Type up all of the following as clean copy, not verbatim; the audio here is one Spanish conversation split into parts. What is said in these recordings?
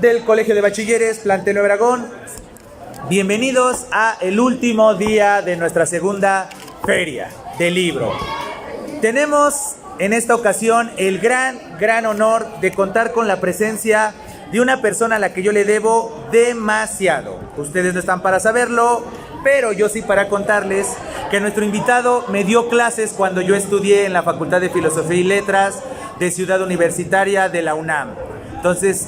del Colegio de Bachilleres, Plantel Obregón. Bienvenidos a el último día de nuestra segunda feria del libro. Tenemos en esta ocasión el gran honor de contar con la presencia de una persona a la que yo le debo demasiado. Ustedes no están para saberlo, pero yo sí para contarles que nuestro invitado me dio clases cuando yo estudié en la Facultad de Filosofía y Letras de Ciudad Universitaria de la UNAM. Entonces,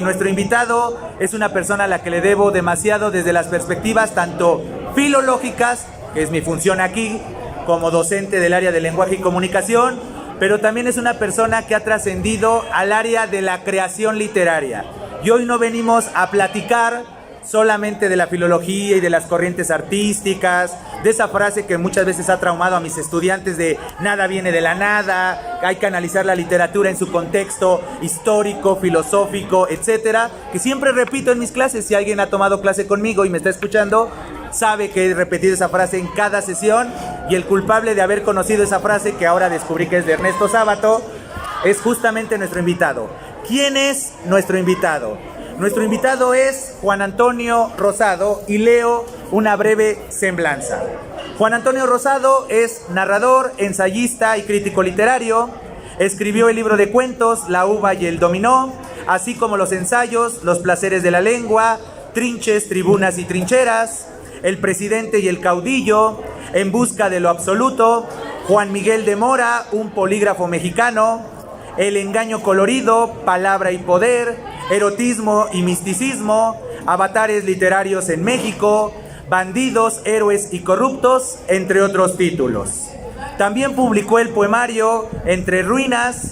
nuestro invitado es una persona a la que le debo demasiado desde las perspectivas tanto filológicas, que es mi función aquí, como docente del área de lenguaje y comunicación, pero también es una persona que ha trascendido al área de la creación literaria. Y hoy no venimos a platicar solamente de la filología y de las corrientes artísticas, de esa frase que muchas veces ha traumado a mis estudiantes de nada viene de la nada, hay que analizar la literatura en su contexto histórico, filosófico, etcétera, que siempre repito en mis clases. Si alguien ha tomado clase conmigo y me está escuchando, sabe que he repetido esa frase en cada sesión, y el culpable de haber conocido esa frase, que ahora descubrí que es de Ernesto Sábato, es justamente nuestro invitado. ¿Quién es nuestro invitado? Nuestro invitado es Juan Antonio Rosado, y leo una breve semblanza. Juan Antonio Rosado es narrador, ensayista y crítico literario. Escribió el libro de cuentos La uva y el dominó, así como los ensayos Los placeres de la lengua, Trinches, tribunas y trincheras, El presidente y el caudillo, En busca de lo absoluto, Juan Miguel de Mora, un polígrafo mexicano, El engaño colorido, Palabra y poder, Erotismo y misticismo, Avatares literarios en México, Bandidos, héroes y corruptos, entre otros títulos. También publicó el poemario Entre ruinas.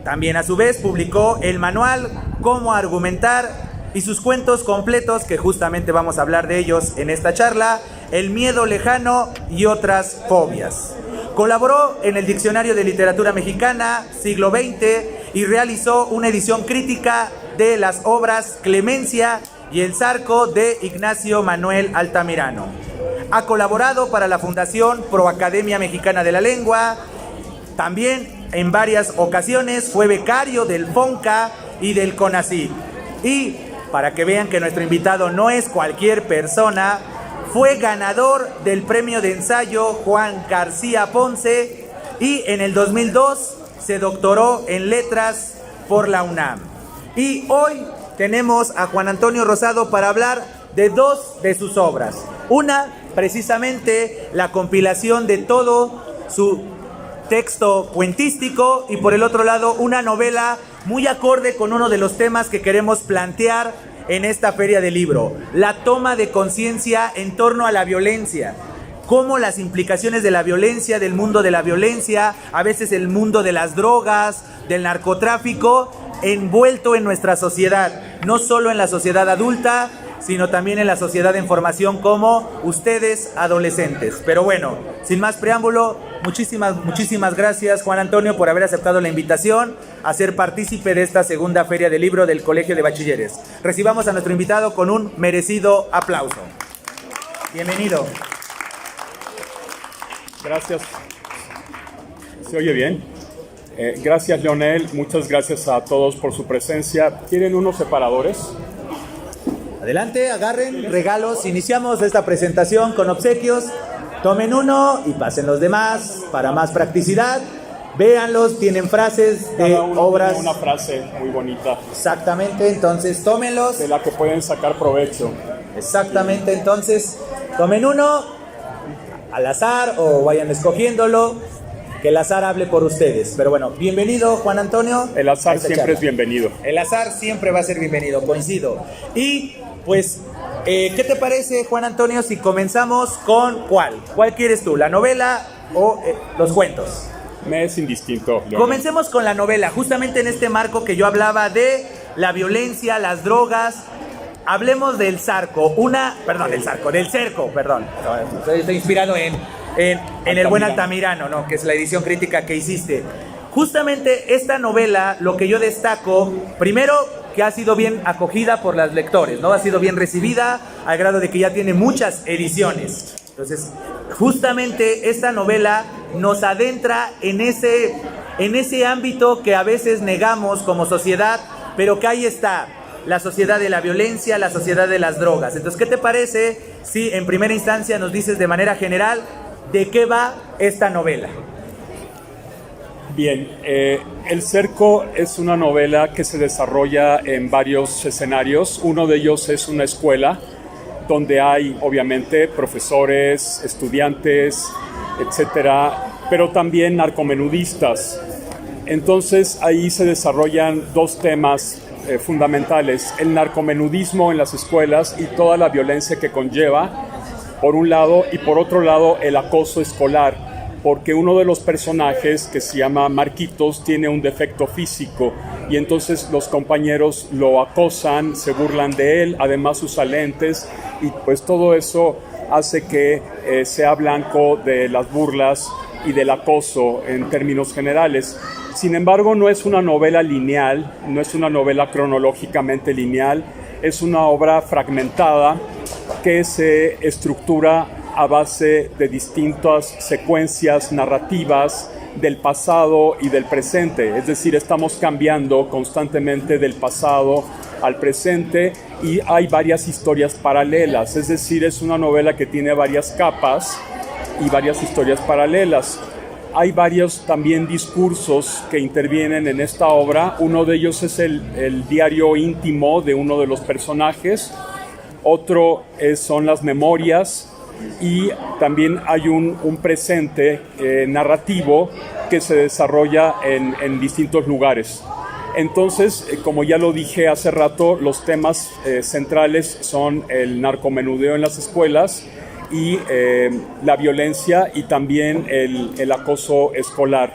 También a su vez publicó el manual Cómo argumentar, y sus cuentos completos, que justamente vamos a hablar de ellos en esta charla, El miedo lejano y otras fobias. Colaboró en el Diccionario de Literatura Mexicana, siglo XX, y realizó una edición crítica de las obras Clemencia y El Zarco de Ignacio Manuel Altamirano. Ha colaborado para la Fundación Pro Academia Mexicana de la Lengua. También en varias ocasiones fue becario del FONCA y del CONACYT. Y para que vean que nuestro invitado no es cualquier persona, fue ganador del premio de ensayo Juan García Ponce, y en el 2002 se doctoró en letras por la UNAM. Y hoy tenemos a Juan Antonio Rosado para hablar de dos de sus obras. Una, precisamente, la compilación de todo su texto cuentístico, y por el otro lado, una novela muy acorde con uno de los temas que queremos plantear en esta feria del libro: la toma de conciencia en torno a la violencia. Cómo las implicaciones de la violencia, del mundo de la violencia, a veces el mundo de las drogas, del narcotráfico, envuelto en nuestra sociedad, no solo en la sociedad adulta, sino también en la sociedad en formación como ustedes, adolescentes. Pero bueno, sin más preámbulo, muchísimas gracias, Juan Antonio, por haber aceptado la invitación a ser partícipe de esta segunda feria del libro del Colegio de Bachilleres. Recibamos a nuestro invitado con un merecido aplauso. Bienvenido. Gracias. ¿Se oye bien? Gracias, Leonel. Muchas gracias a todos por su presencia. ¿Quieren unos separadores? Adelante, agarren regalos. Iniciamos esta presentación con obsequios. Tomen uno y pasen los demás para más practicidad. Véanlos, tienen frases de obras. Tiene una frase muy bonita. Exactamente, entonces tómenlos. De la que pueden sacar provecho. Exactamente, entonces tomen uno al azar o vayan escogiéndolo, que el azar hable por ustedes. Pero bueno, bienvenido, Juan Antonio. El azar siempre es bienvenido. El azar siempre va a ser bienvenido, coincido. Y pues, ¿qué te parece, Juan Antonio, si comenzamos con cuál? ¿Cuál quieres tú, la novela o los cuentos? Me es indistinto, Leonel. Comencemos con la novela, justamente en este marco que yo hablaba de la violencia, las drogas. Hablemos del Zarco, del Cerco, perdón. Estoy inspirado en el buen Altamirano, ¿no? Que es la edición crítica que hiciste. Justamente esta novela, lo que yo destaco, primero, que ha sido bien acogida por los lectores, ¿no? Ha sido bien recibida, al grado de que ya tiene muchas ediciones. Entonces, justamente esta novela nos adentra en ese ámbito que a veces negamos como sociedad, pero que ahí está. la sociedad de la violencia, la sociedad de las drogas. Entonces, ¿qué te parece si en primera instancia nos dices de manera general de qué va esta novela? Bien, El Cerco es una novela que se desarrolla en varios escenarios. Uno de ellos es una escuela donde hay, obviamente, profesores, estudiantes, etcétera, pero también narcomenudistas. Entonces, ahí se desarrollan dos temas fundamentales: el narcomenudismo en las escuelas y toda la violencia que conlleva, por un lado, y por otro lado, el acoso escolar, porque uno de los personajes, que se llama Marquitos, tiene un defecto físico y entonces los compañeros lo acosan, se burlan de él, además usa lentes y pues todo eso hace que sea blanco de las burlas y del acoso en términos generales. Sin embargo, no es una novela lineal, no es una novela cronológicamente lineal, es una obra fragmentada que se estructura a base de distintas secuencias narrativas del pasado y del presente. Es decir, estamos cambiando constantemente del pasado al presente y hay varias historias paralelas. Es decir, es una novela que tiene varias capas y varias historias paralelas. Hay varios también discursos que intervienen en esta obra. Uno de ellos es el diario íntimo de uno de los personajes. Otro son las memorias. Y también hay un presente narrativo que se desarrolla en distintos lugares. Entonces, como ya lo dije hace rato, los temas centrales son el narcomenudeo en las escuelas y la violencia y también el acoso escolar.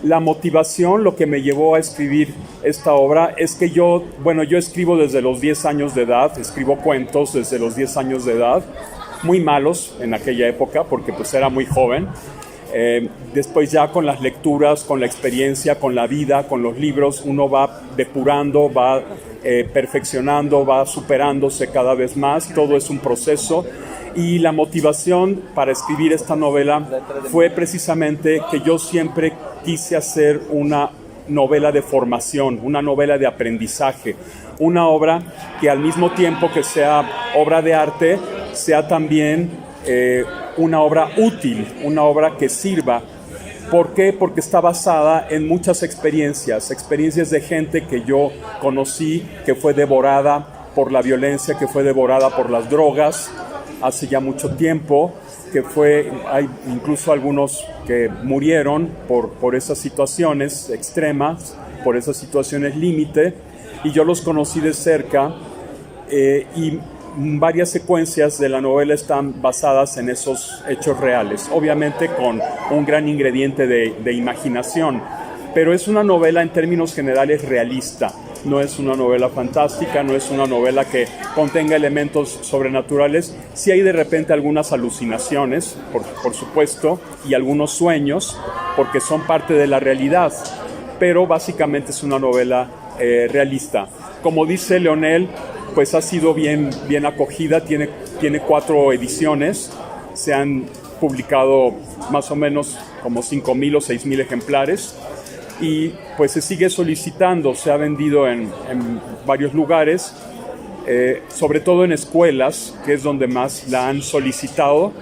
La motivación, lo que me llevó a escribir esta obra es que yo escribo desde los 10 años de edad, escribo cuentos desde los 10 años de edad, muy malos en aquella época porque pues era muy joven. Después ya con las lecturas, con la experiencia, con la vida, con los libros, uno va depurando, va perfeccionando, va superándose cada vez más. Todo es un proceso y la motivación para escribir esta novela fue precisamente que yo siempre quise hacer una novela de formación, una novela de aprendizaje, una obra que al mismo tiempo que sea obra de arte, sea también una obra útil, una obra que sirva. ¿Por qué? Porque está basada en muchas experiencias de gente que yo conocí, que fue devorada por la violencia, que fue devorada por las drogas hace ya mucho tiempo, hay incluso algunos que murieron por esas situaciones extremas, por esas situaciones límite, y yo los conocí de cerca y varias secuencias de la novela están basadas en esos hechos reales, obviamente con un gran ingrediente de imaginación, pero es una novela en términos generales realista. No es una novela fantástica, no es una novela que contenga elementos sobrenaturales. Sí hay de repente algunas alucinaciones, por supuesto, y algunos sueños, porque son parte de la realidad, pero básicamente es una novela realista. Como dice Leonel, pues ha sido bien acogida, tiene 4 ediciones, se han publicado más o menos como 5,000 o 6,000 ejemplares y pues se sigue solicitando, se ha vendido en varios lugares, sobre todo en escuelas, que es donde más la han solicitado,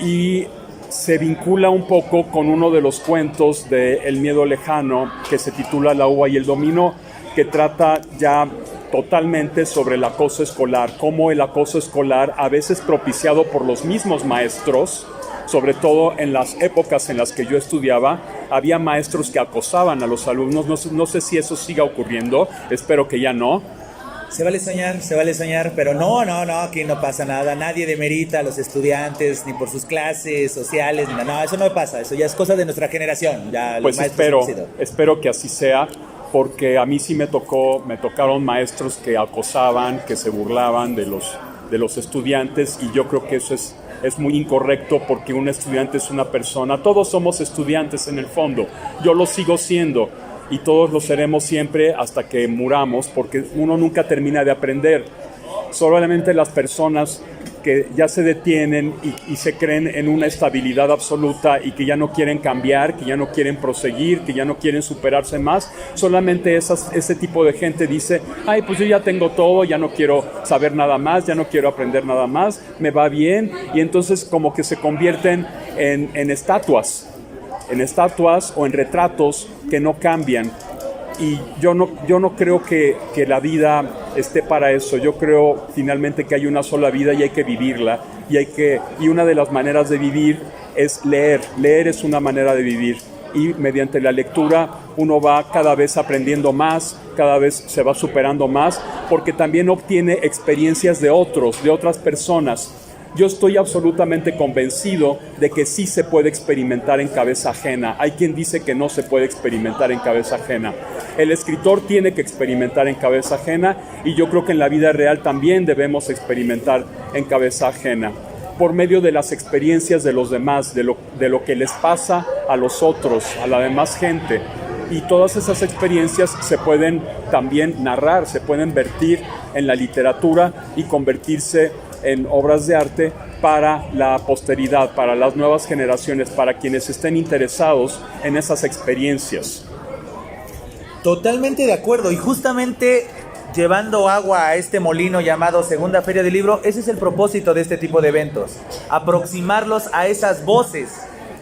y se vincula un poco con uno de los cuentos de El miedo lejano que se titula La uva y el dominó, que trata ya totalmente sobre el acoso escolar, cómo el acoso escolar, a veces propiciado por los mismos maestros, sobre todo en las épocas en las que yo estudiaba, había maestros que acosaban a los alumnos. No sé si eso siga ocurriendo, espero que ya no. Se vale soñar, pero no, aquí no pasa nada, nadie demerita a los estudiantes, ni por sus clases sociales, no, eso no pasa, eso ya es cosa de nuestra generación, ya pues espero que así sea, porque a mí sí me tocaron maestros que acosaban, que se burlaban de los estudiantes, y yo creo que eso es muy incorrecto, porque un estudiante es una persona, todos somos estudiantes en el fondo, yo lo sigo siendo, y todos lo seremos siempre hasta que muramos, porque uno nunca termina de aprender. Solamente las personas porque ya se detienen y se creen en una estabilidad absoluta y que ya no quieren cambiar, que ya no quieren proseguir, que ya no quieren superarse más. Solamente ese tipo de gente dice, ay, pues yo ya tengo todo, ya no quiero saber nada más, ya no quiero aprender nada más, me va bien, y entonces como que se convierten en estatuas o en retratos que no cambian. Y yo no creo que la vida esté para eso. Yo creo finalmente que hay una sola vida y hay que vivirla. Y una de las maneras de vivir es leer. Leer es una manera de vivir. Y mediante la lectura uno va cada vez aprendiendo más, cada vez se va superando más, porque también obtiene experiencias de otras personas. Yo estoy absolutamente convencido de que sí se puede experimentar en cabeza ajena. Hay quien dice que no se puede experimentar en cabeza ajena. El escritor tiene que experimentar en cabeza ajena, y yo creo que en la vida real también debemos experimentar en cabeza ajena, por medio de las experiencias de los demás, de lo que les pasa a los otros, a la demás gente. Y todas esas experiencias se pueden también narrar, se pueden vertir en la literatura y convertirse en obras de arte para la posteridad, para las nuevas generaciones, para quienes estén interesados en esas experiencias. Totalmente de acuerdo, y justamente llevando agua a este molino llamado Segunda Feria del Libro, ese es el propósito de este tipo de eventos, aproximarlos a esas voces,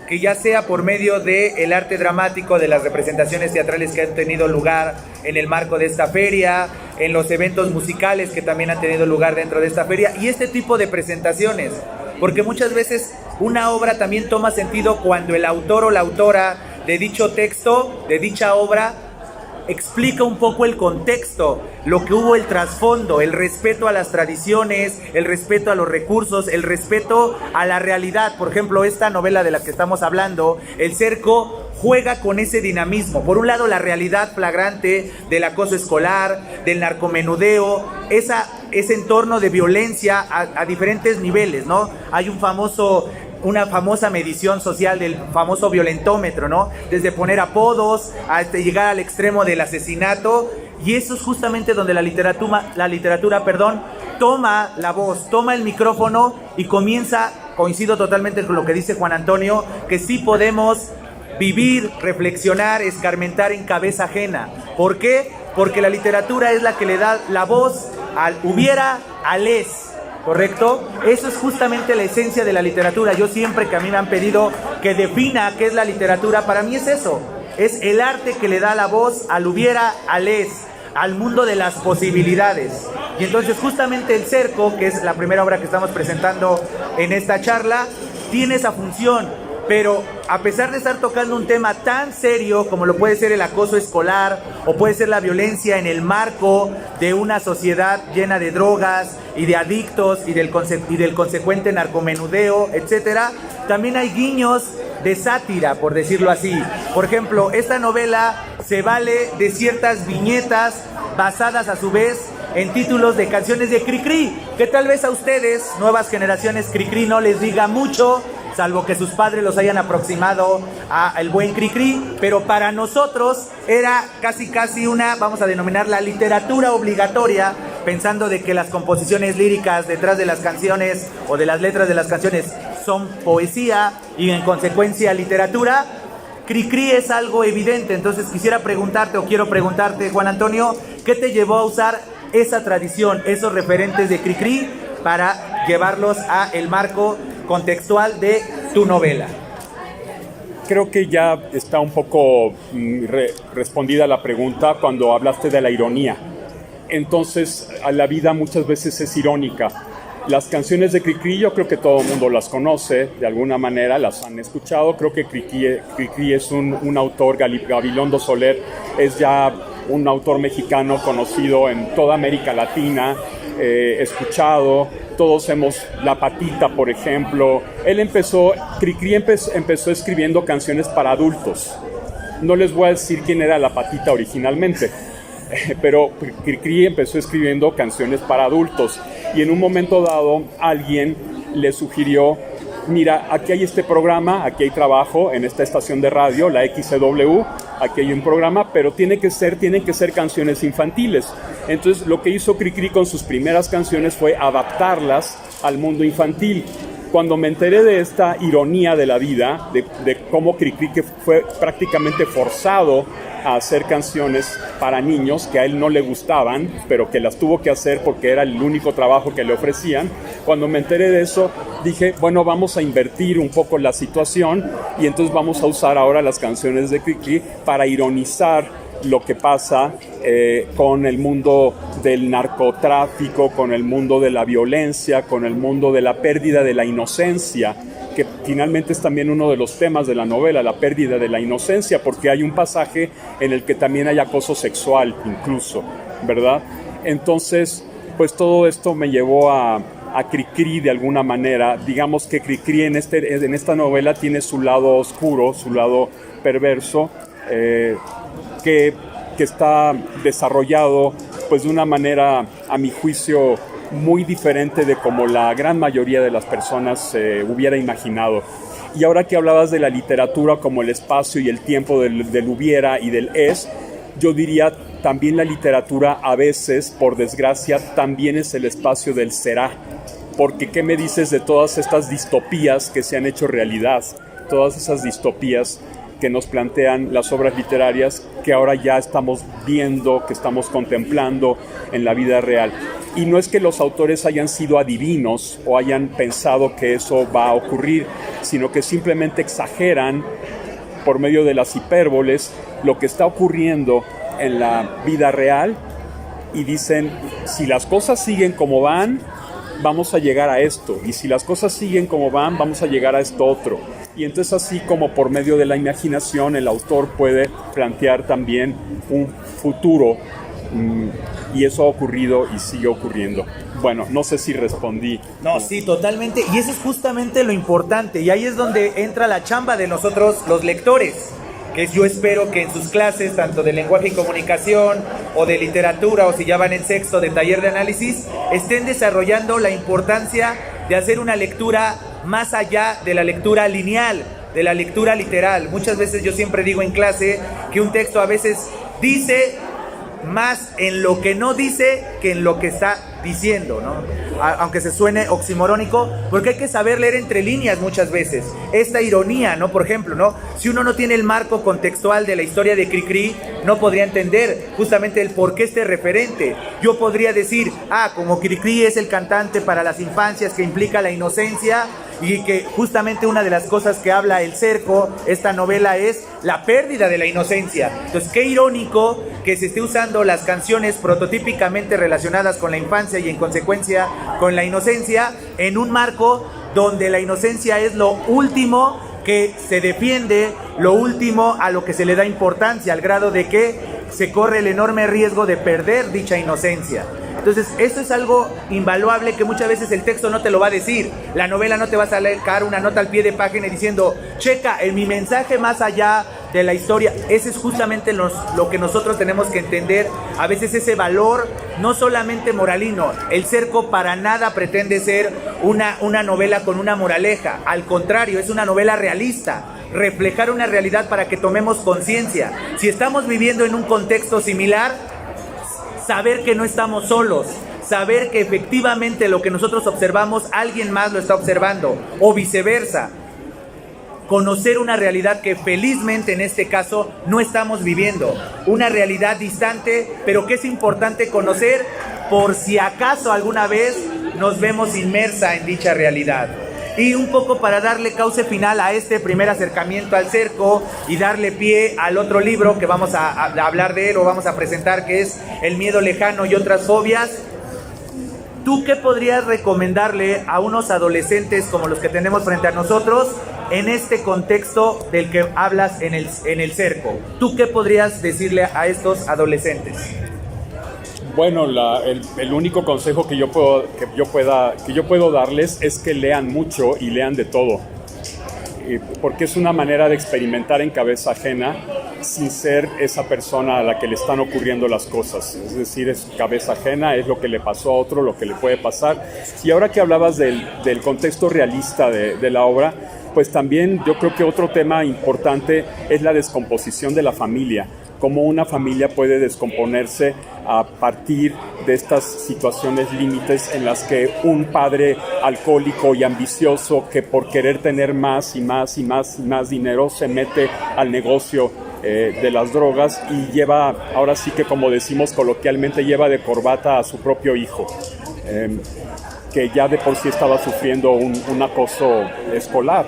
que ya sea por medio del arte dramático, de las representaciones teatrales que han tenido lugar en el marco de esta feria, en los eventos musicales que también han tenido lugar dentro de esta feria, y este tipo de presentaciones, porque muchas veces una obra también toma sentido cuando el autor o la autora de dicho texto, de dicha obra, explica un poco el contexto, lo que hubo, el trasfondo, el respeto a las tradiciones, el respeto a los recursos, el respeto a la realidad. Por ejemplo, esta novela de la que estamos hablando, El Cerco, juega con ese dinamismo. Por un lado, la realidad flagrante del acoso escolar, del narcomenudeo, ese entorno de violencia a diferentes niveles, ¿no? Hay una famosa medición social del famoso violentómetro, ¿no? Desde poner apodos hasta llegar al extremo del asesinato, y eso es justamente donde la literatura, toma la voz, toma el micrófono y comienza, coincido totalmente con lo que dice Juan Antonio, que sí podemos vivir, reflexionar, escarmentar en cabeza ajena. ¿Por qué? Porque la literatura es la que le da la voz al hubiera, al es. ¿Correcto? Eso es justamente la esencia de la literatura. Yo siempre que a mí me han pedido que defina qué es la literatura, para mí es eso. Es el arte que le da la voz al hubiera, al es, al mundo de las posibilidades. Y entonces justamente El Cerco, que es la primera obra que estamos presentando en esta charla, tiene esa función. Pero a pesar de estar tocando un tema tan serio como lo puede ser el acoso escolar o puede ser la violencia en el marco de una sociedad llena de drogas y de adictos y del consecuente narcomenudeo, etcétera, también hay guiños de sátira, por decirlo así. Por ejemplo, esta novela se vale de ciertas viñetas basadas a su vez en títulos de canciones de Cricri, que tal vez a ustedes, nuevas generaciones, Cricri no les diga mucho, salvo que sus padres los hayan aproximado al buen Cricri, pero para nosotros era casi una, vamos a denominarla literatura obligatoria, pensando de que las composiciones líricas detrás de las canciones o de las letras de las canciones son poesía y en consecuencia literatura. Cricri es algo evidente. Entonces quiero preguntarte, Juan Antonio, ¿qué te llevó a usar esa tradición, esos referentes de Cricri para llevarlos a el marco contextual de tu novela? Creo que ya está un poco respondida la pregunta cuando hablaste de la ironía. Entonces, la vida muchas veces es irónica. Las canciones de Cricri, yo creo que todo el mundo las conoce, de alguna manera las han escuchado. Creo que Cricri es un autor, Gabilondo Soler es ya un autor mexicano conocido en toda América Latina, escuchado. Todos hemos, La Patita, por ejemplo. Cricri empezó escribiendo canciones para adultos. No les voy a decir quién era La Patita originalmente, pero Cricri empezó escribiendo canciones para adultos, y en un momento dado alguien le sugirió: mira, aquí hay este programa, aquí hay trabajo en esta estación de radio, la XCW, aquí hay un programa, pero tienen que ser canciones infantiles. Entonces lo que hizo Cricri con sus primeras canciones fue adaptarlas al mundo infantil. Cuando me enteré de esta ironía de la vida, de cómo Cricri, que fue prácticamente forzado a hacer canciones para niños que a él no le gustaban, pero que las tuvo que hacer porque era el único trabajo que le ofrecían, cuando me enteré de eso, dije, bueno, vamos a invertir un poco la situación y entonces vamos a usar ahora las canciones de Cricri para ironizar lo que pasa con el mundo del narcotráfico, con el mundo de la violencia, con el mundo de la pérdida de la inocencia, que finalmente es también uno de los temas de la novela, la pérdida de la inocencia, porque hay un pasaje en el que también hay acoso sexual incluso, ¿verdad? Entonces, pues todo esto me llevó a Cricri de alguna manera. Digamos que Cricri en esta novela tiene su lado oscuro, su lado perverso, que está desarrollado pues de una manera, a mi juicio, muy diferente de como la gran mayoría de las personas hubiera imaginado. Y ahora que hablabas de la literatura como el espacio y el tiempo del hubiera y del es, yo diría también la literatura a veces, por desgracia, también es el espacio del será. Porque ¿qué me dices de todas estas distopías que se han hecho realidad? Todas esas distopías que nos plantean las obras literarias que ahora ya estamos viendo, que estamos contemplando en la vida real. Y no es que los autores hayan sido adivinos o hayan pensado que eso va a ocurrir, sino que simplemente exageran por medio de las hipérboles lo que está ocurriendo en la vida real y dicen, si las cosas siguen como van, vamos a llegar a esto, y si las cosas siguen como van, vamos a llegar a esto otro. Y entonces así como por medio de la imaginación el autor puede plantear también un futuro, y eso ha ocurrido y sigue ocurriendo. Bueno, no sé si respondí. No, sí, totalmente, y eso es justamente lo importante, y ahí es donde entra la chamba de nosotros los lectores, que yo espero que en sus clases, tanto de lenguaje y comunicación, o de literatura, o si ya van en sexto de taller de análisis, estén desarrollando la importancia de hacer una lectura más allá de la lectura lineal, de la lectura literal. Muchas veces yo siempre digo en clase que un texto a veces dice más en lo que no dice que en lo que está diciendo, ¿no? Aunque se suene oximorónico, porque hay que saber leer entre líneas muchas veces. Esta ironía, ¿no? Por ejemplo, ¿no? Si uno no tiene el marco contextual de la historia de Cricri, no podría entender justamente el por qué este referente. Yo podría decir, como Cricri es el cantante para las infancias que implica la inocencia, y que justamente una de las cosas que habla El Cerco, esta novela, es la pérdida de la inocencia. Entonces, qué irónico que se esté usando las canciones prototípicamente relacionadas con la infancia y en consecuencia con la inocencia en un marco donde la inocencia es lo último que se defiende, lo último a lo que se le da importancia, al grado de que se corre el enorme riesgo de perder dicha inocencia. Entonces, esto es algo invaluable que muchas veces el texto no te lo va a decir. La novela no te va a sacar una nota al pie de página diciendo, checa, en mi mensaje más allá de la historia. Ese es justamente lo que nosotros tenemos que entender. A veces ese valor, no solamente moralino. El Cerco para nada pretende ser una novela con una moraleja. Al contrario, es una novela realista. Reflejar una realidad para que tomemos conciencia. Si estamos viviendo en un contexto similar, saber que no estamos solos, saber que efectivamente lo que nosotros observamos, alguien más lo está observando, o viceversa. Conocer una realidad que felizmente en este caso no estamos viviendo, una realidad distante, pero que es importante conocer por si acaso alguna vez nos vemos inmersa en dicha realidad. Y un poco para darle cauce final a este primer acercamiento al Cerco y darle pie al otro libro que vamos a hablar de él o vamos a presentar, que es El miedo lejano y otras fobias. ¿Tú qué podrías recomendarle a unos adolescentes como los que tenemos frente a nosotros en este contexto del que hablas en el Cerco? ¿Tú qué podrías decirle a estos adolescentes? Bueno, el único consejo que yo puedo darles es que lean mucho y lean de todo, porque es una manera de experimentar en cabeza ajena sin ser esa persona a la que le están ocurriendo las cosas. Es decir, es cabeza ajena, es lo que le pasó a otro, lo que le puede pasar. Y ahora que hablabas del contexto realista de la obra, pues también yo creo que otro tema importante es la descomposición de la familia. cómo una familia puede descomponerse a partir de estas situaciones límites en las que un padre alcohólico y ambicioso que por querer tener más y más y más y más dinero se mete al negocio de las drogas y lleva, ahora sí que como decimos coloquialmente, lleva de corbata a su propio hijo, que ya de por sí estaba sufriendo un acoso escolar.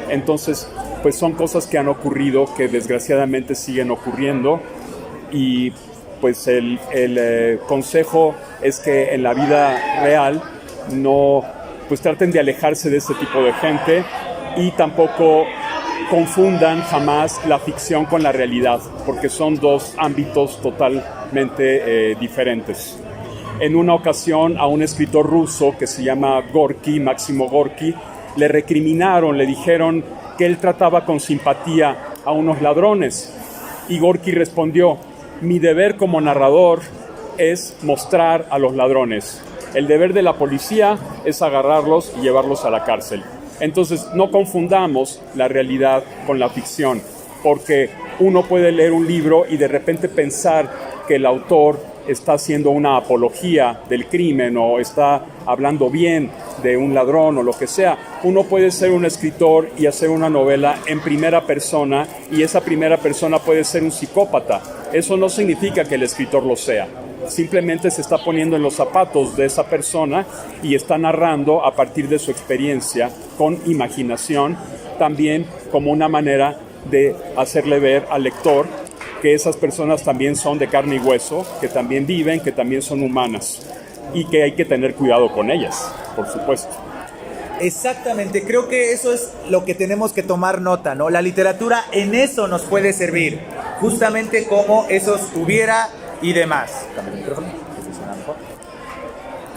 Entonces, pues son cosas que han ocurrido, que desgraciadamente siguen ocurriendo, y pues el consejo es que en la vida real no, pues traten de alejarse de este tipo de gente y tampoco confundan jamás la ficción con la realidad, porque son dos ámbitos totalmente diferentes. En una ocasión a un escritor ruso que se llama Gorky, Máximo Gorky, le recriminaron, le dijeron que él trataba con simpatía a unos ladrones. Y Gorky respondió: mi deber como narrador es mostrar a los ladrones. El deber de la policía es agarrarlos y llevarlos a la cárcel. Entonces, no confundamos la realidad con la ficción, porque uno puede leer un libro y de repente pensar que el autor está haciendo una apología del crimen o está hablando bien de un ladrón o lo que sea. Uno puede ser un escritor y hacer una novela en primera persona, y esa primera persona puede ser un psicópata. Eso no significa que el escritor lo sea. Simplemente se está poniendo en los zapatos de esa persona y está narrando a partir de su experiencia con imaginación, también como una manera de hacerle ver al lector que esas personas también son de carne y hueso, que también viven, que también son humanas y que hay que tener cuidado con ellas, por supuesto. Exactamente, creo que eso es lo que tenemos que tomar nota, ¿no? La literatura en eso nos puede servir, justamente como esos hubiera y demás.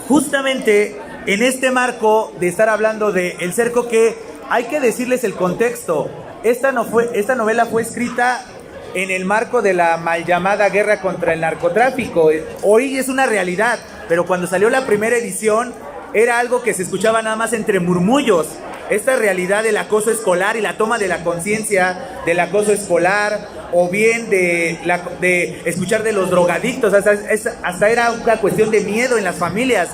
Justamente en este marco de estar hablando de El Cerco, que hay que decirles el contexto. Esta novela fue escrita en el marco de la mal llamada guerra contra el narcotráfico. Hoy es una realidad, pero cuando salió la primera edición era algo que se escuchaba nada más entre murmullos. Esta realidad del acoso escolar y la toma de la conciencia del acoso escolar, o bien de escuchar de los drogadictos, hasta era una cuestión de miedo en las familias.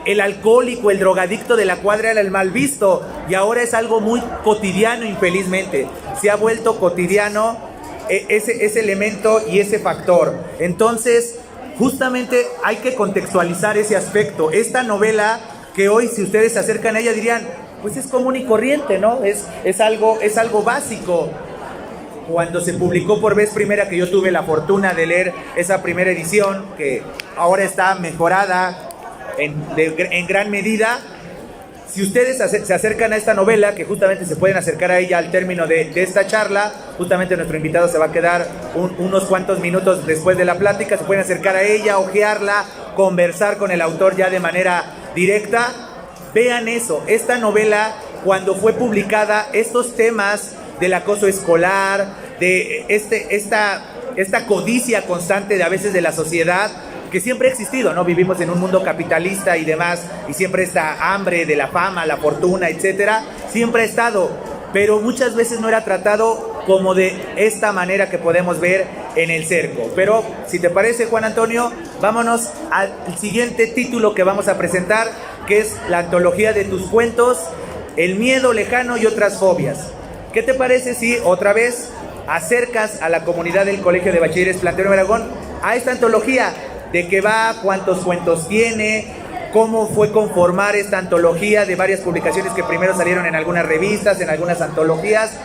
El alcohólico, el drogadicto de la cuadra era el mal visto, y ahora es algo muy cotidiano. Infelizmente se ha vuelto cotidiano ese elemento y ese factor. Entonces justamente hay que contextualizar ese aspecto. Esta novela, que hoy si ustedes se acercan a ella dirían, pues es común y corriente, ¿no? Es algo básico. Cuando se publicó por vez primera, que yo tuve la fortuna de leer esa primera edición, que ahora está mejorada en gran medida, si ustedes se acercan a esta novela, que justamente se pueden acercar a ella al término de esta charla, justamente nuestro invitado se va a quedar unos cuantos minutos después de la plática, se pueden acercar a ella, hojearla, conversar con el autor ya de manera directa. Vean eso, esta novela, cuando fue publicada, estos temas del acoso escolar, de esta codicia constante de a veces de la sociedad, que siempre ha existido, ¿no? Vivimos en un mundo capitalista y demás, y siempre esta hambre de la fama, la fortuna, etcétera, siempre ha estado, pero muchas veces no era tratado como de esta manera que podemos ver en El Cerco. Pero si te parece, Juan Antonio, vámonos al siguiente título que vamos a presentar, que es la antología de tus cuentos, El miedo lejano y otras fobias. ¿Qué te parece si otra vez acercas a la comunidad del Colegio de Bachilleres Plantero Obregón a esta antología? ¿De qué va? ¿Cuántos cuentos tiene? ¿Cómo fue conformar esta antología de varias publicaciones que primero salieron en algunas revistas, en algunas antologías?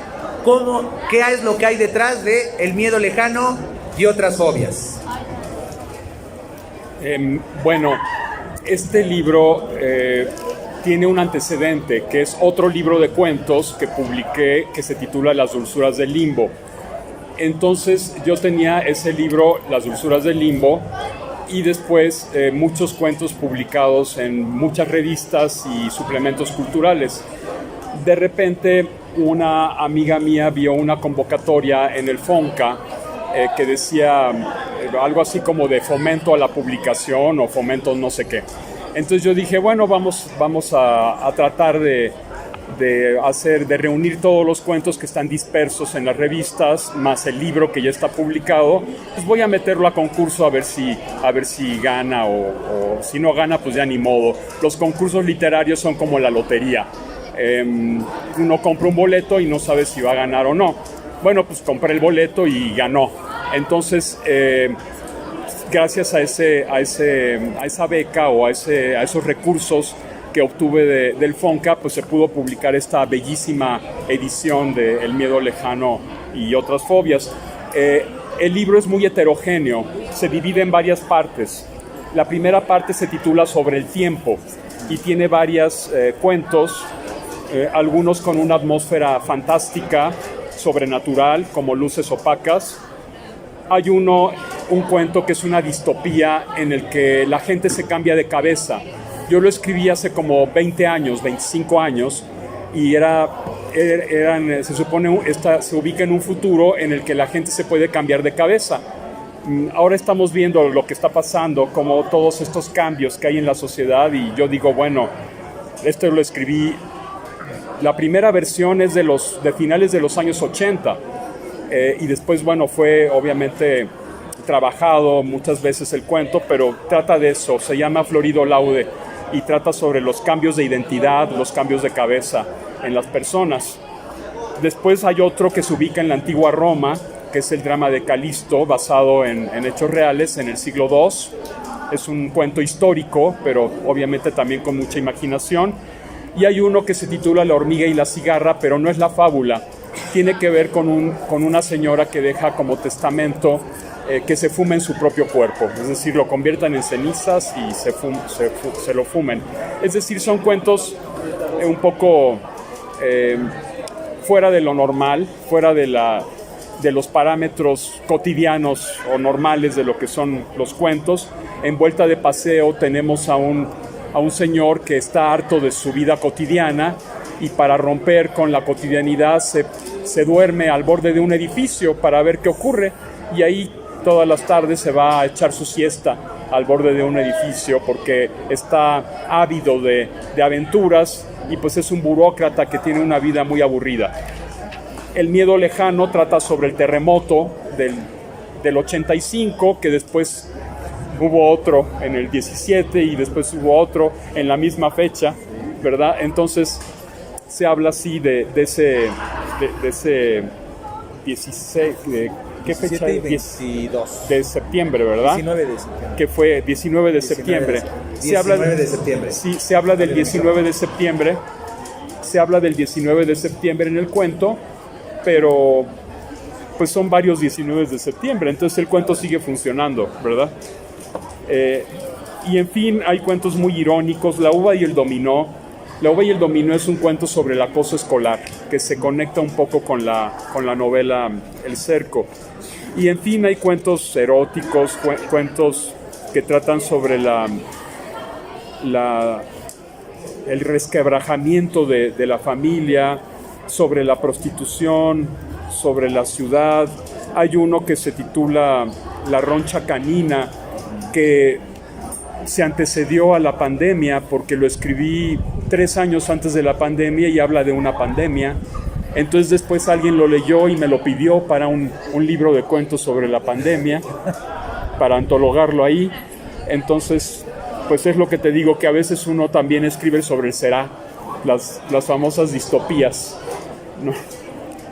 ¿Qué es lo que hay detrás de El miedo lejano y otras fobias? Bueno, este libro tiene un antecedente, que es otro libro de cuentos que publiqué, que se titula Las dulzuras del limbo. Entonces yo tenía ese libro, Las dulzuras del limbo, y después muchos cuentos publicados en muchas revistas y suplementos culturales. De repente una amiga mía vio una convocatoria en el FONCA que decía algo así como de fomento a la publicación o fomento no sé qué. Entonces yo dije, bueno, vamos a tratar de de reunir todos los cuentos que están dispersos en las revistas, más el libro que ya está publicado, pues voy a meterlo a concurso a ver si gana o si no gana, pues ya ni modo. Los concursos literarios son como la lotería. Uno compra un boleto y no sabe si va a ganar o no. Bueno, pues compré el boleto y ganó. Entonces, gracias a esa beca o a esos recursos que obtuve del FONCA, pues se pudo publicar esta bellísima edición de El miedo lejano y otras fobias. El libro es muy heterogéneo, se divide en varias partes. La primera parte se titula Sobre el tiempo y tiene varios cuentos, algunos con una atmósfera fantástica, sobrenatural, como Luces opacas. Hay un cuento que es una distopía en el que la gente se cambia de cabeza. Yo lo escribí hace como 20 años, 25 años, y se supone se ubica en un futuro en el que la gente se puede cambiar de cabeza. Ahora estamos viendo lo que está pasando, como todos estos cambios que hay en la sociedad, y yo digo, bueno, esto lo escribí, la primera versión es de finales de los años 80, y después, bueno, fue obviamente trabajado muchas veces el cuento, pero trata de eso, se llama Florido Laude, y trata sobre los cambios de identidad, los cambios de cabeza en las personas. Después hay otro que se ubica en la antigua Roma, que es el drama de Calisto, basado en hechos reales en el siglo II. Es un cuento histórico, pero obviamente también con mucha imaginación. Y hay uno que se titula La hormiga y la cigarra, pero no es la fábula. Tiene que ver con una señora que deja como testamento que se fumen su propio cuerpo, es decir, lo conviertan en cenizas y se lo fumen. Es decir, son cuentos un poco fuera de lo normal, fuera de los parámetros cotidianos o normales de lo que son los cuentos. En Vuelta de Paseo tenemos a un señor que está harto de su vida cotidiana y para romper con la cotidianidad se duerme al borde de un edificio para ver qué ocurre, y ahí todas las tardes se va a echar su siesta al borde de un edificio porque está ávido de aventuras y pues es un burócrata que tiene una vida muy aburrida. El miedo lejano trata sobre el terremoto del 85, que después hubo otro en el 17 y después hubo otro en la misma fecha, ¿verdad? Entonces se habla así de ese 16... ¿Qué fecha? 22. De septiembre, ¿verdad? 19 de septiembre. Que fue 19 de septiembre. 19 de septiembre. Sí, se habla del 19 de septiembre. Se habla del 19 de septiembre en el cuento, pero pues son varios 19 de septiembre, entonces el cuento sigue funcionando, ¿verdad? Y en fin, hay cuentos muy irónicos. La uva y el dominó. La uva y el dominó es un cuento sobre el acoso escolar, que se conecta un poco con la novela El cerco. Y en fin, hay cuentos eróticos, cuentos que tratan sobre el resquebrajamiento de la familia, sobre la prostitución, sobre la ciudad. Hay uno que se titula La roncha canina, que se antecedió a la pandemia porque lo escribí 3 años antes de la pandemia y habla de una pandemia. Entonces después alguien lo leyó y me lo pidió para un libro de cuentos sobre la pandemia, para antologarlo ahí. Entonces, pues es lo que te digo, que a veces uno también escribe sobre el será, las famosas distopías, ¿no?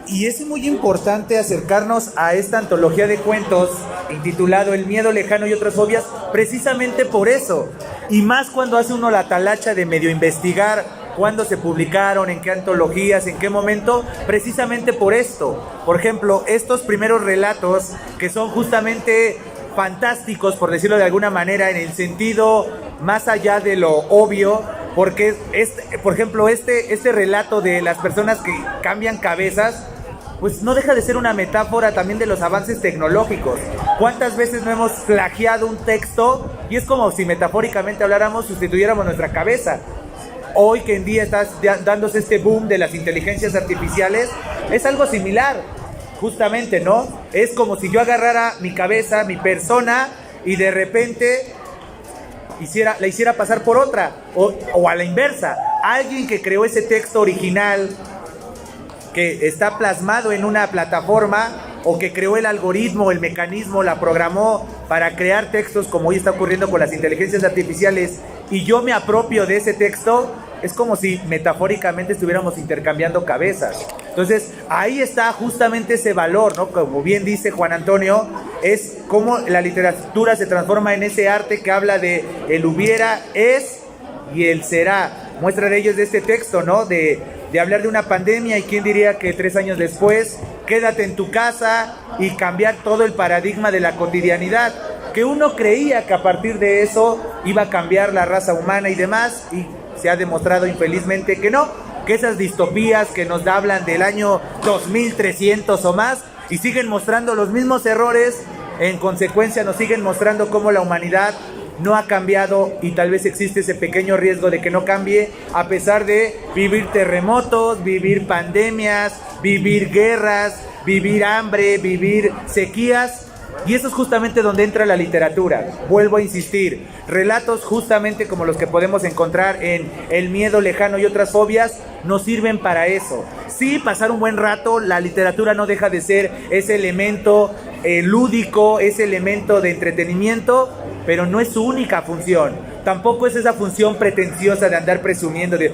Y es muy importante acercarnos a esta antología de cuentos intitulado El miedo lejano y otras fobias, precisamente por eso. Y más cuando hace uno la talacha de medio investigar cuándo se publicaron, en qué antologías, en qué momento, precisamente por esto. Por ejemplo, estos primeros relatos que son justamente fantásticos, por decirlo de alguna manera, en el sentido más allá de lo obvio, porque por ejemplo, este relato de las personas que cambian cabezas, pues no deja de ser una metáfora también de los avances tecnológicos. ¿Cuántas veces no hemos plagiado un texto y es como si metafóricamente habláramos, sustituyéramos nuestra cabeza? Hoy que en día está dándose este boom de las inteligencias artificiales, es algo similar, justamente, ¿no? Es como si yo agarrara mi cabeza, mi persona, y de repente la hiciera pasar por otra, o a la inversa. alguien que creó ese texto original que está plasmado en una plataforma, o que creó el algoritmo, el mecanismo, la programó para crear textos como hoy está ocurriendo con las inteligencias artificiales, y yo me apropio de ese texto, es como si metafóricamente estuviéramos intercambiando cabezas. Entonces ahí está justamente ese valor, ¿no? Como bien dice Juan Antonio, es como la literatura se transforma en ese arte que habla de el hubiera, es y el será. Muestra de ello es de este texto, ¿no? De hablar de una pandemia, y quién diría que 3 años después, quédate en tu casa y cambiar todo el paradigma de la cotidianidad, que uno creía que a partir de eso iba a cambiar la raza humana y demás, y se ha demostrado infelizmente que no, que esas distopías que nos hablan del año 2300 o más y siguen mostrando los mismos errores, en consecuencia nos siguen mostrando cómo la humanidad no ha cambiado, y tal vez existe ese pequeño riesgo de que no cambie, a pesar de vivir terremotos, vivir pandemias, vivir guerras, vivir hambre, vivir sequías. Y eso es justamente donde entra la literatura. Vuelvo a insistir, relatos justamente como los que podemos encontrar en El miedo lejano y otras fobias nos sirven para eso. Sí, pasar un buen rato, la literatura no deja de ser ese elemento lúdico, ese elemento de entretenimiento, pero no es su única función. Tampoco es esa función pretenciosa de andar presumiendo de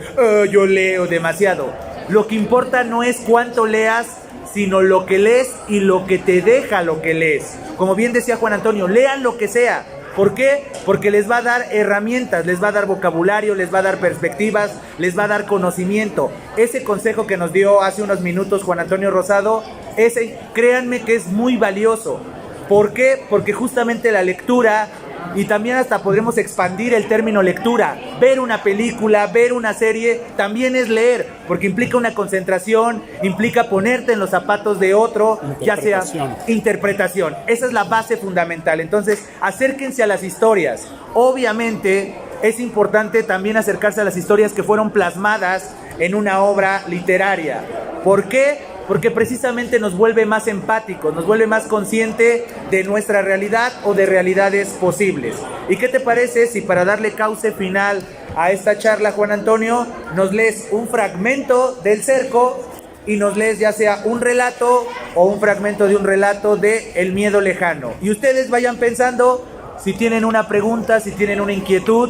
yo leo demasiado. Lo que importa no es cuánto leas, sino lo que lees y lo que te deja lo que lees. Como bien decía Juan Antonio, lean lo que sea. ¿Por qué? Porque les va a dar herramientas, les va a dar vocabulario, les va a dar perspectivas, les va a dar conocimiento. Ese consejo que nos dio hace unos minutos Juan Antonio Rosado, ese, créanme que es muy valioso. ¿Por qué? Porque justamente la lectura, y también hasta podremos expandir el término lectura, ver una película, ver una serie, también es leer, porque implica una concentración, implica ponerte en los zapatos de otro, ya sea interpretación. Esa es la base fundamental. Entonces, acérquense a las historias. Obviamente, es importante también acercarse a las historias que fueron plasmadas en una obra literaria. ¿Por qué? Porque precisamente nos vuelve más empáticos, nos vuelve más consciente de nuestra realidad o de realidades posibles. ¿Y qué te parece si para darle cauce final a esta charla, Juan Antonio, nos lees un fragmento del Cerco y nos lees ya sea un relato o un fragmento de un relato de El miedo lejano? Y ustedes vayan pensando si tienen una pregunta, si tienen una inquietud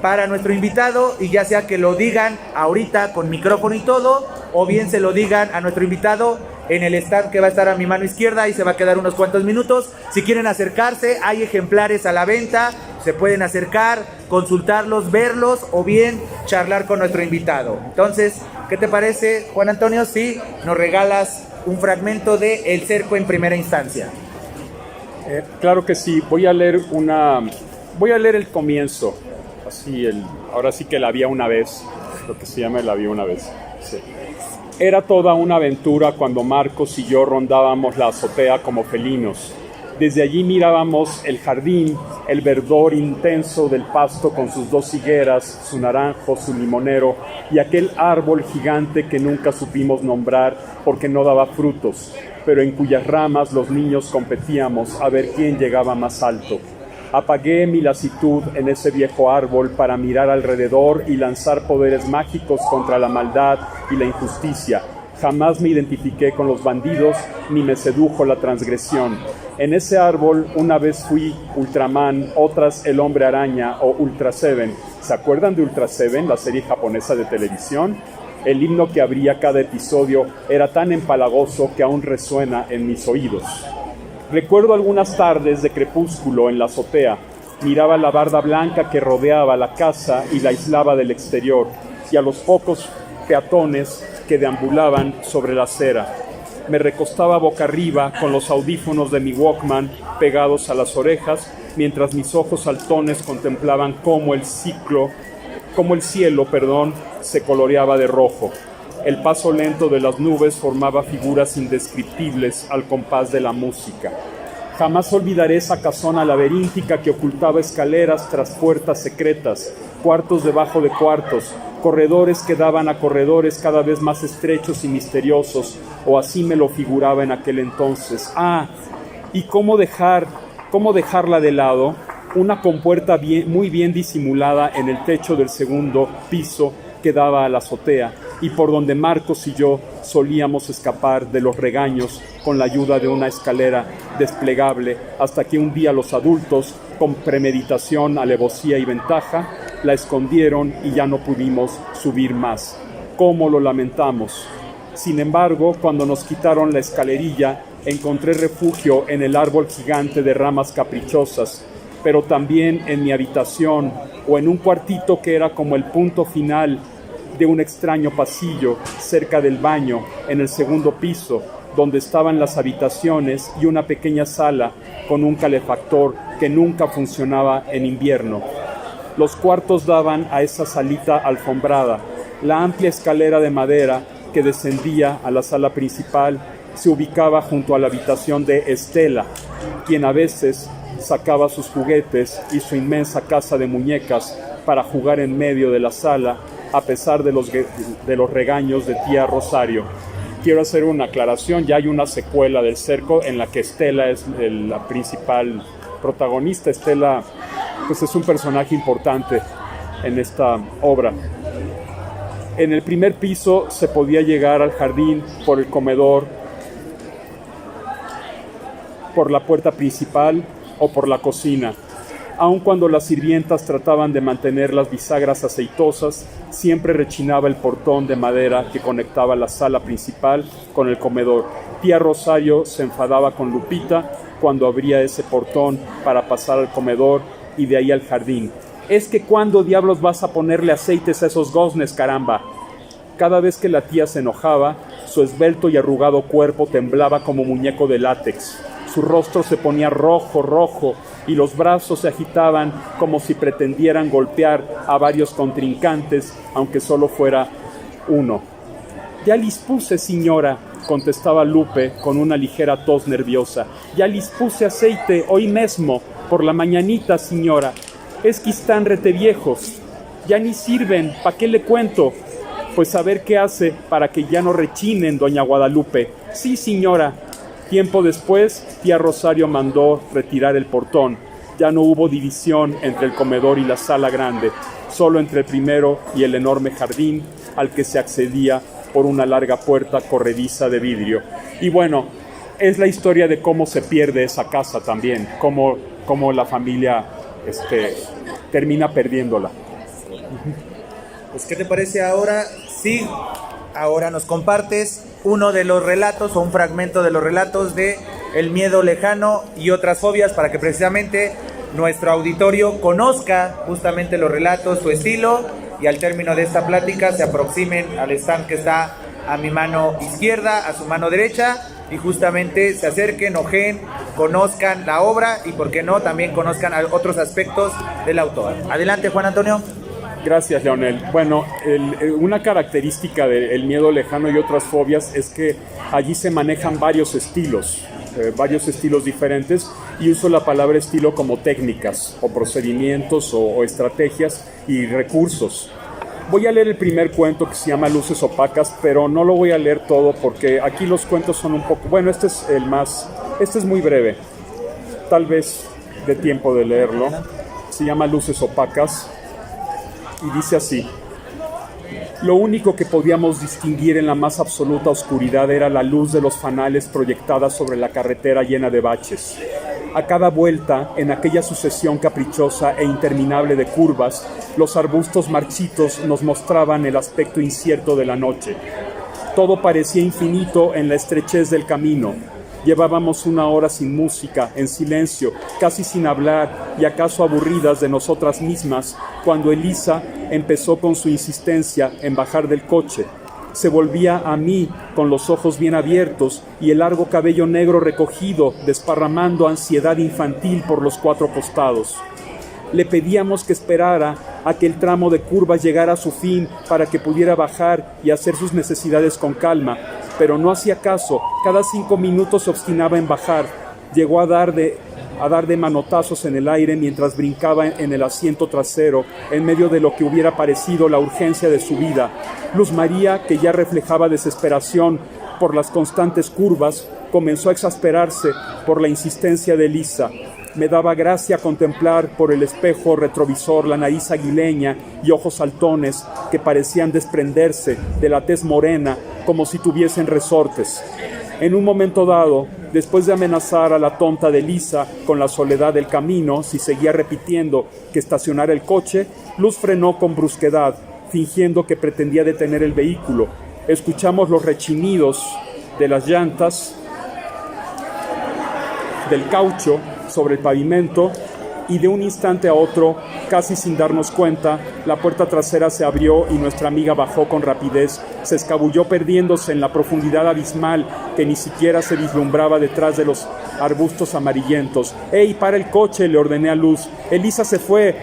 para nuestro invitado, y ya sea que lo digan ahorita con micrófono y todo, o bien se lo digan a nuestro invitado en el stand que va a estar a mi mano izquierda, y se va a quedar unos cuantos minutos. Si quieren acercarse, hay ejemplares a la venta, se pueden acercar, consultarlos, verlos, o bien charlar con nuestro invitado. Entonces, ¿qué te parece, Juan Antonio, si nos regalas un fragmento de El Cerco en primera instancia? Claro que sí, voy a leer el comienzo. Ahora sí que la había una vez, lo que se llama la había una vez. Sí. Era toda una aventura cuando Marcos y yo rondábamos la azotea como felinos. Desde allí mirábamos el jardín, el verdor intenso del pasto con sus 2 higueras, su naranjo, su limonero y aquel árbol gigante que nunca supimos nombrar porque no daba frutos, pero en cuyas ramas los niños competíamos a ver quién llegaba más alto. Apagué mi lasitud en ese viejo árbol para mirar alrededor y lanzar poderes mágicos contra la maldad y la injusticia. Jamás me identifiqué con los bandidos ni me sedujo la transgresión. En ese árbol una vez fui Ultraman, otras el Hombre Araña o Ultra Seven. ¿Se acuerdan de Ultra Seven, la serie japonesa de televisión? El himno que abría cada episodio era tan empalagoso que aún resuena en mis oídos. Recuerdo algunas tardes de crepúsculo en la azotea. Miraba la barda blanca que rodeaba la casa y la aislaba del exterior, y a los pocos peatones que deambulaban sobre la acera. Me recostaba boca arriba con los audífonos de mi Walkman pegados a las orejas, mientras mis ojos saltones contemplaban cómo el cielo, se coloreaba de rojo. El paso lento de las nubes formaba figuras indescriptibles al compás de la música. Jamás olvidaré esa casona laberíntica que ocultaba escaleras tras puertas secretas, cuartos debajo de cuartos, corredores que daban a corredores cada vez más estrechos y misteriosos, o así me lo figuraba en aquel entonces. ¿Y cómo dejarla de lado? Una compuerta muy bien disimulada en el techo del segundo piso que daba a la azotea y por donde Marcos y yo solíamos escapar de los regaños con la ayuda de una escalera desplegable, hasta que un día los adultos, con premeditación, alevosía y ventaja, la escondieron y ya no pudimos subir más. ¿Cómo lo lamentamos? Sin embargo, cuando nos quitaron la escalerilla, encontré refugio en el árbol gigante de ramas caprichosas, pero también en mi habitación o en un cuartito que era como el punto final de un extraño pasillo cerca del baño en el segundo piso, donde estaban las habitaciones y una pequeña sala con un calefactor que nunca funcionaba en invierno. Los cuartos daban a esa salita alfombrada. La amplia escalera de madera que descendía a la sala principal se ubicaba junto a la habitación de Estela, quien a veces sacaba sus juguetes y su inmensa casa de muñecas para jugar en medio de la sala, a pesar de los regaños de tía Rosario. Quiero hacer una aclaración: ya hay una secuela del Cerco en la que Estela es la principal protagonista. Estela, pues, es un personaje importante en esta obra. En el primer piso se podía llegar al jardín por el comedor, por la puerta principal o por la cocina. Aun cuando las sirvientas trataban de mantener las bisagras aceitosas, siempre rechinaba el portón de madera que conectaba la sala principal con el comedor. Tía Rosario se enfadaba con Lupita cuando abría ese portón para pasar al comedor y de ahí al jardín. «Es que ¿cuándo diablos vas a ponerle aceites a esos goznes, caramba?». Cada vez que la tía se enojaba, su esbelto y arrugado cuerpo temblaba como muñeco de látex. Su rostro se ponía rojo, y los brazos se agitaban como si pretendieran golpear a varios contrincantes, aunque solo fuera uno. «Ya lis puse, señora», contestaba Lupe con una ligera tos nerviosa. «Ya lis puse aceite hoy mesmo, por la mañanita, señora. Es que están rete viejos. Ya ni sirven, ¿pa' qué le cuento? Pues a ver qué hace para que ya no rechinen, doña Guadalupe». «Sí, señora». Tiempo después, tía Rosario mandó retirar el portón. Ya no hubo división entre el comedor y la sala grande, solo entre el primero y el enorme jardín, al que se accedía por una larga puerta corrediza de vidrio. Y bueno, es la historia de cómo se pierde esa casa también, cómo la familia termina perdiéndola. Pues, ¿qué te parece ahora? Sí, ahora nos compartes uno de los relatos o un fragmento de los relatos de El miedo lejano y otras fobias, para que precisamente nuestro auditorio conozca justamente los relatos, su estilo, y al término de esta plática se aproximen al stand que está a mi mano izquierda, a su mano derecha, y justamente se acerquen, ojeen, conozcan la obra y, por qué no, también conozcan otros aspectos del autor. Adelante, Juan Antonio. Gracias, Leonel. Bueno, una característica del miedo lejano y otras fobias es que allí se manejan varios estilos diferentes, y uso la palabra estilo como técnicas o procedimientos o estrategias y recursos. Voy a leer el primer cuento, que se llama Luces opacas, pero no lo voy a leer todo porque aquí los cuentos son un poco... Bueno, este es muy breve, tal vez de tiempo de leerlo. Se llama Luces opacas. Y dice así: lo único que podíamos distinguir en la más absoluta oscuridad era la luz de los fanales proyectada sobre la carretera llena de baches. A cada vuelta, en aquella sucesión caprichosa e interminable de curvas, los arbustos marchitos nos mostraban el aspecto incierto de la noche. Todo parecía infinito en la estrechez del camino. Llevábamos 1 hora sin música, en silencio, casi sin hablar y acaso aburridas de nosotras mismas, cuando Elisa empezó con su insistencia en bajar del coche. Se volvía a mí con los ojos bien abiertos y el largo cabello negro recogido, desparramando ansiedad infantil por los 4 costados. Le pedíamos que esperara a que el tramo de curvas llegara a su fin para que pudiera bajar y hacer sus necesidades con calma, pero no hacía caso. Cada 5 minutos se obstinaba en bajar. Llegó a dar de manotazos en el aire mientras brincaba en el asiento trasero, en medio de lo que hubiera parecido la urgencia de su vida. Luz María, que ya reflejaba desesperación por las constantes curvas, comenzó a exasperarse por la insistencia de Elisa. Me daba gracia contemplar por el espejo retrovisor la nariz aguileña y ojos saltones que parecían desprenderse de la tez morena como si tuviesen resortes. En un momento dado, después de amenazar a la tonta de Lisa con la soledad del camino si seguía repitiendo que estacionara el coche, Luz frenó con brusquedad, fingiendo que pretendía detener el vehículo. Escuchamos los rechinidos de las llantas, del caucho sobre el pavimento, y de un instante a otro, casi sin darnos cuenta, la puerta trasera se abrió y nuestra amiga bajó con rapidez, se escabulló perdiéndose en la profundidad abismal que ni siquiera se vislumbraba detrás de los arbustos amarillentos. ¡Ey, para el coche!, le ordené a Luz. ¡Elisa se fue!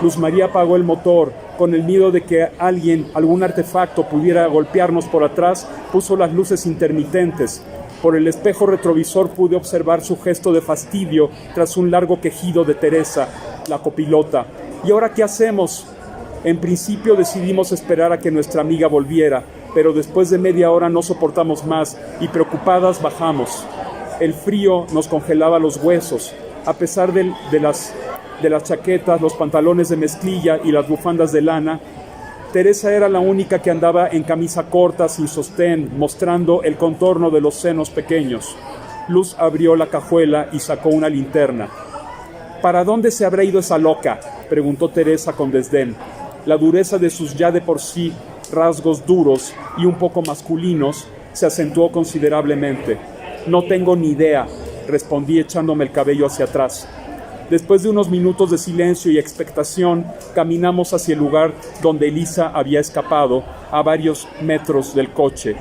Luz María apagó el motor. Con el miedo de que alguien, algún artefacto pudiera golpearnos por atrás, puso las luces intermitentes. Por el espejo retrovisor pude observar su gesto de fastidio tras un largo quejido de Teresa, la copilota. ¿Y ahora qué hacemos? En principio decidimos esperar a que nuestra amiga volviera, pero después de media hora no soportamos más y preocupadas bajamos. El frío nos congelaba los huesos. A pesar de las chaquetas, los pantalones de mezclilla y las bufandas de lana, Teresa era la única que andaba en camisa corta, sin sostén, mostrando el contorno de los senos pequeños. Luz abrió la cajuela y sacó una linterna. ¿Para dónde se habrá ido esa loca?, preguntó Teresa con desdén. La dureza de sus ya de por sí rasgos duros y un poco masculinos se acentuó considerablemente. No tengo ni idea, respondí echándome el cabello hacia atrás. Después de unos minutos de silencio y expectación, caminamos hacia el lugar donde Elisa había escapado, a varios metros del coche.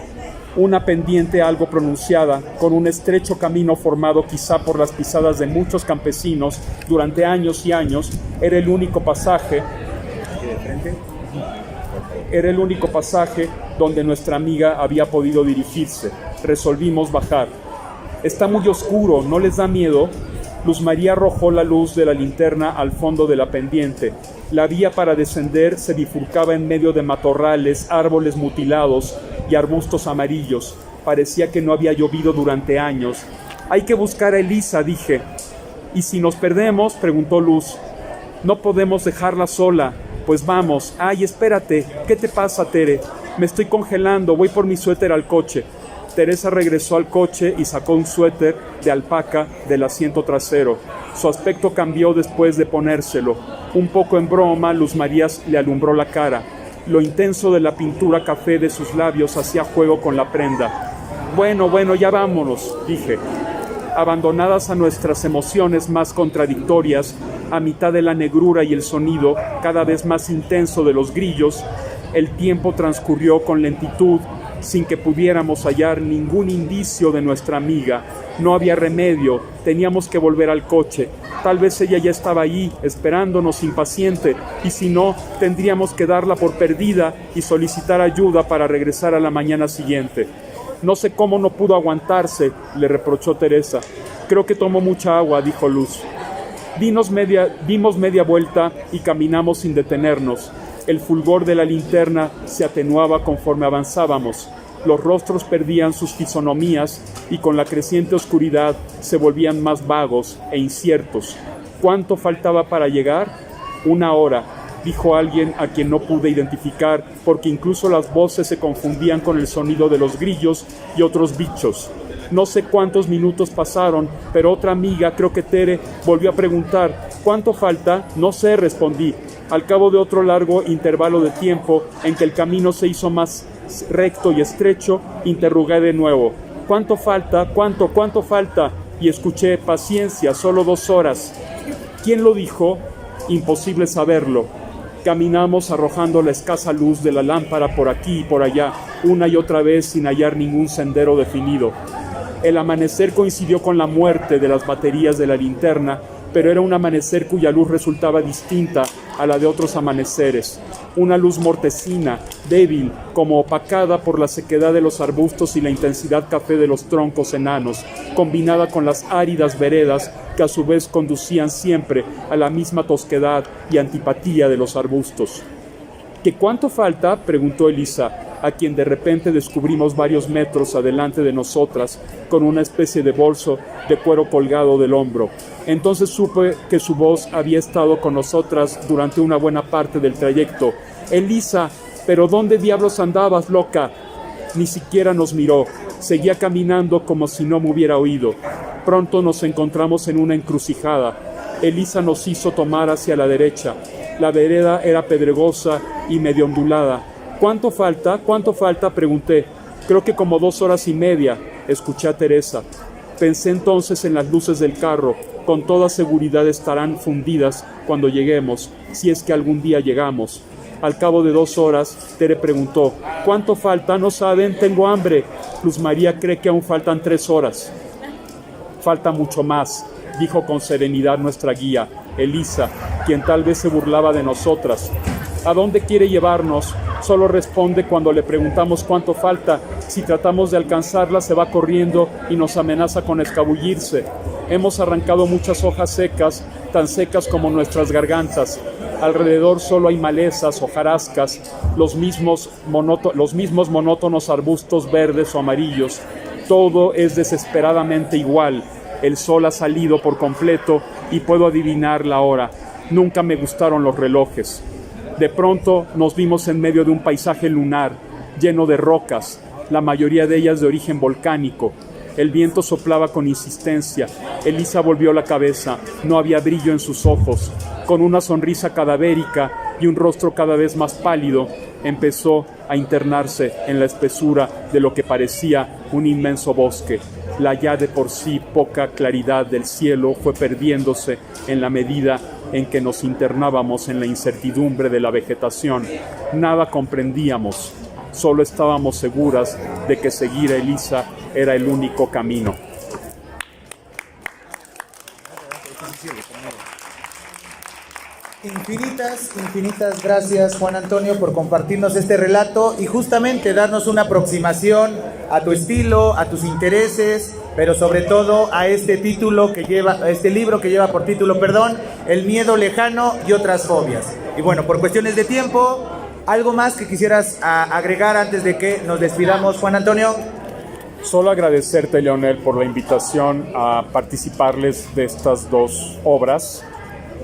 Una pendiente algo pronunciada, con un estrecho camino formado quizá por las pisadas de muchos campesinos durante años y años, era el único pasaje donde nuestra amiga había podido dirigirse. Resolvimos bajar. Está muy oscuro, ¿no les da miedo? Luz María arrojó la luz de la linterna al fondo de la pendiente. La vía para descender se bifurcaba en medio de matorrales, árboles mutilados y arbustos amarillos. Parecía que no había llovido durante años. Hay que buscar a Elisa, dije. ¿Y si nos perdemos?, preguntó Luz. No podemos dejarla sola. Pues vamos. Ay, espérate. ¿Qué te pasa, Tere? Me estoy congelando. Voy por mi suéter al coche. Teresa regresó al coche y sacó un suéter de alpaca del asiento trasero. Su aspecto cambió después de ponérselo. Un poco en broma, Luz María le alumbró la cara. Lo intenso de la pintura café de sus labios hacía juego con la prenda. Bueno, ya vámonos, dije. Abandonadas a nuestras emociones más contradictorias, a mitad de la negrura y el sonido cada vez más intenso de los grillos, el tiempo transcurrió con lentitud, sin que pudiéramos hallar ningún indicio de nuestra amiga. No había remedio, teníamos que volver al coche. Tal vez ella ya estaba allí, esperándonos impaciente, y si no, tendríamos que darla por perdida y solicitar ayuda para regresar a la mañana siguiente. No sé cómo no pudo aguantarse, le reprochó Teresa. Creo que tomó mucha agua, dijo Luz. Dimos media vuelta y caminamos sin detenernos. El fulgor de la linterna se atenuaba conforme avanzábamos. Los rostros perdían sus fisonomías y con la creciente oscuridad se volvían más vagos e inciertos. ¿Cuánto faltaba para llegar? 1 hora, dijo alguien a quien no pude identificar porque incluso las voces se confundían con el sonido de los grillos y otros bichos. No sé cuántos minutos pasaron, pero otra amiga, creo que Tere, volvió a preguntar, ¿cuánto falta? No sé, respondí. Al cabo de otro largo intervalo de tiempo en que el camino se hizo más recto y estrecho, interrogué de nuevo. ¿Cuánto falta? ¿Cuánto falta? Y escuché, paciencia, solo 2 horas. ¿Quién lo dijo? Imposible saberlo. Caminamos arrojando la escasa luz de la lámpara por aquí y por allá, una y otra vez sin hallar ningún sendero definido. El amanecer coincidió con la muerte de las baterías de la linterna, pero era un amanecer cuya luz resultaba distinta a la de otros amaneceres. Una luz mortecina, débil, como opacada por la sequedad de los arbustos y la intensidad café de los troncos enanos, combinada con las áridas veredas que a su vez conducían siempre a la misma tosquedad y antipatía de los arbustos. ¿Qué cuánto falta?, preguntó Elisa. a quien de repente descubrimos varios metros adelante de nosotras, con una especie de bolso de cuero colgado del hombro. Entonces supe que su voz había estado con nosotras durante una buena parte del trayecto. «Elisa, ¿pero dónde diablos andabas, loca?» Ni siquiera nos miró. Seguía caminando como si no me hubiera oído. Pronto nos encontramos en una encrucijada. Elisa nos hizo tomar hacia la derecha. La vereda era pedregosa y medio ondulada. ¿Cuánto falta? ¿Cuánto falta?, pregunté. Creo que como 2 horas y media, escuché a Teresa. Pensé entonces en las luces del carro. Con toda seguridad estarán fundidas cuando lleguemos, si es que algún día llegamos. Al cabo de 2 horas, Tere preguntó, ¿cuánto falta? ¿No saben? Tengo hambre. Luz María cree que aún faltan 3 horas. Falta mucho más, dijo con serenidad nuestra guía, Elisa, quien tal vez se burlaba de nosotras. ¿A dónde quiere llevarnos? Solo responde cuando le preguntamos cuánto falta. Si tratamos de alcanzarla, se va corriendo y nos amenaza con escabullirse. Hemos arrancado muchas hojas secas, tan secas como nuestras gargantas. Alrededor solo hay malezas, hojarascas, los mismos monótonos arbustos verdes o amarillos. Todo es desesperadamente igual. El sol ha salido por completo y puedo adivinar la hora. Nunca me gustaron los relojes. De pronto nos vimos en medio de un paisaje lunar, lleno de rocas, la mayoría de ellas de origen volcánico. El viento soplaba con insistencia. Elisa volvió la cabeza. No había brillo en sus ojos. Con una sonrisa cadavérica y un rostro cada vez más pálido, empezó a internarse en la espesura de lo que parecía un inmenso bosque. La ya de por sí poca claridad del cielo fue perdiéndose en la medida en que nos internábamos en la incertidumbre de la vegetación. Nada comprendíamos. Solo estábamos seguras de que seguir a Elisa era el único camino. Infinitas gracias, Juan Antonio, por compartirnos este relato y justamente darnos una aproximación a tu estilo, a tus intereses, pero sobre todo a este libro que lleva por título, El miedo lejano y otras fobias. Y bueno, por cuestiones de tiempo, ¿algo más que quisieras agregar antes de que nos despidamos, Juan Antonio? Solo agradecerte, Leonel, por la invitación a participarles de estas 2 obras.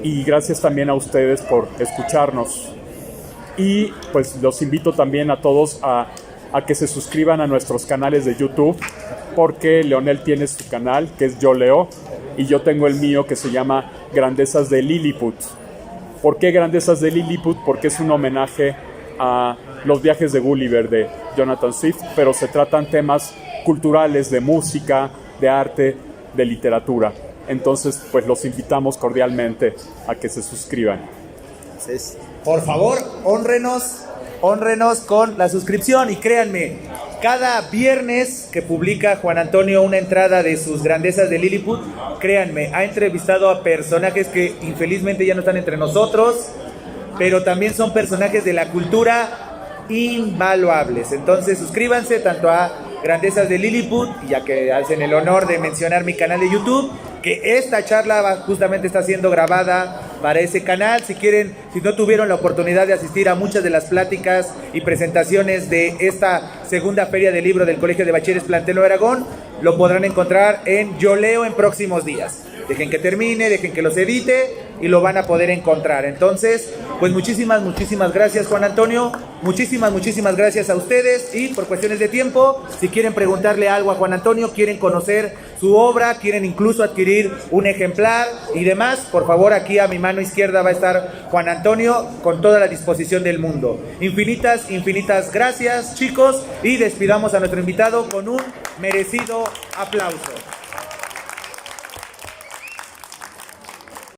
Y gracias también a ustedes por escucharnos. Y pues los invito también a todos a que se suscriban a nuestros canales de YouTube, porque Leonel tiene su canal, que es Yo Leo, y yo tengo el mío, que se llama Grandezas de Lilliput. ¿Por qué Grandezas de Lilliput? Porque es un homenaje a los viajes de Gulliver de Jonathan Swift, pero se tratan temas culturales, de música, de arte, de literatura. Entonces, pues los invitamos cordialmente a que se suscriban. Por favor, hónrenos con la suscripción y créanme, cada viernes que publica Juan Antonio una entrada de sus Grandezas de Lilliput, créanme, ha entrevistado a personajes que infelizmente ya no están entre nosotros, pero también son personajes de la cultura invaluables. Entonces, suscríbanse tanto a Grandezas de Lilliput, ya que hacen el honor de mencionar mi canal de YouTube, que esta charla justamente está siendo grabada para ese canal. Si quieren, si no tuvieron la oportunidad de asistir a muchas de las pláticas y presentaciones de esta segunda feria del libro del Colegio de Bachilleres Plantel Nuevo Aragón, lo podrán encontrar en Yo Leo en próximos días. Dejen que termine, dejen que los edite y lo van a poder encontrar. Entonces, pues muchísimas gracias, Juan Antonio. Muchísimas gracias a ustedes. Y por cuestiones de tiempo, si quieren preguntarle algo a Juan Antonio, quieren conocer su obra, quieren incluso adquirir un ejemplar y demás, por favor, aquí a mi mano izquierda va a estar Juan Antonio con toda la disposición del mundo. Infinitas gracias, chicos, y despidamos a nuestro invitado con un merecido aplauso.